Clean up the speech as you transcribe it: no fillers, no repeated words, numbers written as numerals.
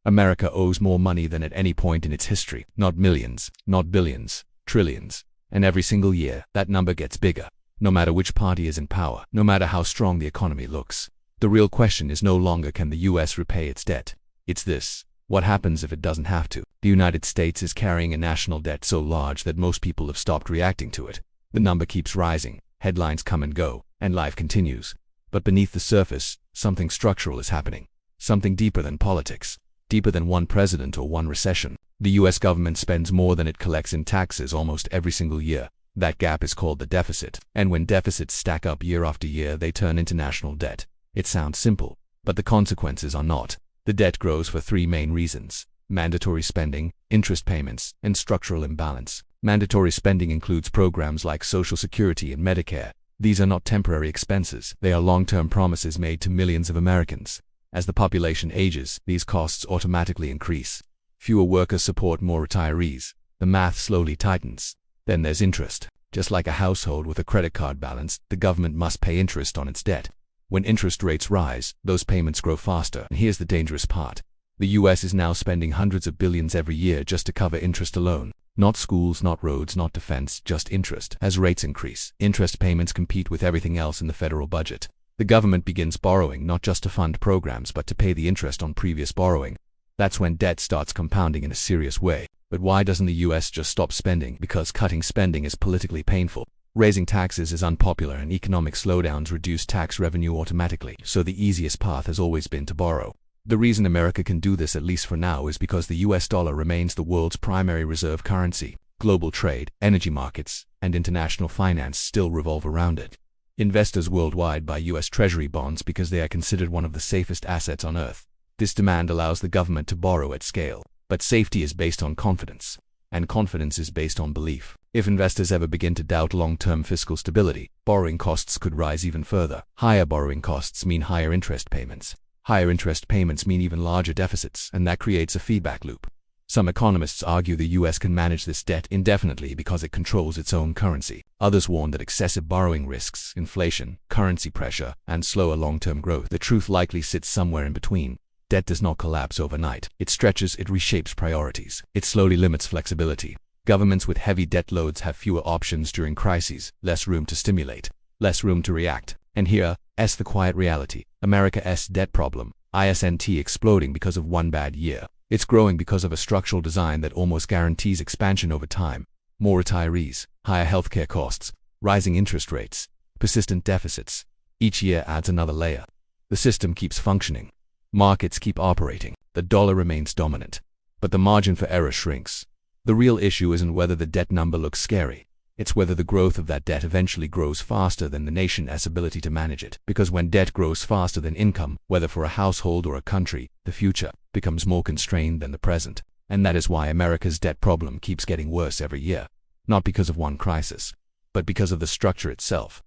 America owes more money than at any point in its history. Not millions, not billions, trillions. And every single year, that number gets bigger. No matter which party is in power, no matter how strong the economy looks. The real question is no longer can the US repay its debt. It's this: what happens if it doesn't have to? The United States is carrying a national debt so large that most people have stopped reacting to it. The number keeps rising, headlines come and go, and life continues. But beneath the surface, something structural is happening. Something deeper than politics. Deeper than one president or one recession. The US government spends more than it collects in taxes almost every single year. That gap is called the deficit. And when deficits stack up year after year, they turn into national debt. It sounds simple, but the consequences are not. The debt grows for three main reasons: mandatory spending, interest payments, and structural imbalance. Mandatory spending includes programs like Social Security and Medicare. These are not temporary expenses. They are long-term promises made to millions of Americans. As the population ages, these costs automatically increase. Fewer workers support more retirees. The math slowly tightens. Then there's interest. Just like a household with a credit card balance, the government must pay interest on its debt. When interest rates rise, those payments grow faster. And here's the dangerous part. The US is now spending hundreds of billions every year just to cover interest alone. Not schools, not roads, not defense, just interest. As rates increase, interest payments compete with everything else in the federal budget. The government begins borrowing not just to fund programs but to pay the interest on previous borrowing. That's when debt starts compounding in a serious way. But why doesn't the US just stop spending? Because cutting spending is politically painful. Raising taxes is unpopular, and economic slowdowns reduce tax revenue automatically. So the easiest path has always been to borrow. The reason America can do this, at least for now, is because the US dollar remains the world's primary reserve currency. Global trade, energy markets, and international finance still revolve around it. Investors worldwide buy US Treasury bonds because they are considered one of the safest assets on Earth. This demand allows the government to borrow at scale. But safety is based on confidence. And confidence is based on belief. If investors ever begin to doubt long-term fiscal stability, borrowing costs could rise even further. Higher borrowing costs mean higher interest payments. Higher interest payments mean even larger deficits, and that creates a feedback loop. Some economists argue the US can manage this debt indefinitely because it controls its own currency. Others warn that excessive borrowing risks inflation, currency pressure, and slower long-term growth. The truth likely sits somewhere in between. Debt does not collapse overnight. It stretches, it reshapes priorities. It slowly limits flexibility. Governments with heavy debt loads have fewer options during crises, less room to stimulate, less room to react. And here's the quiet reality. America's debt problem isn't exploding because of one bad year. It's growing because of a structural design that almost guarantees expansion over time. More retirees, higher healthcare costs, rising interest rates, persistent deficits. Each year adds another layer. The system keeps functioning. Markets keep operating. The dollar remains dominant. But the margin for error shrinks. The real issue isn't whether the debt number looks scary. It's whether the growth of that debt eventually grows faster than the nation's ability to manage it. Because when debt grows faster than income, whether for a household or a country, the future becomes more constrained than the present. And that is why America's debt problem keeps getting worse every year. Not because of one crisis, but because of the structure itself.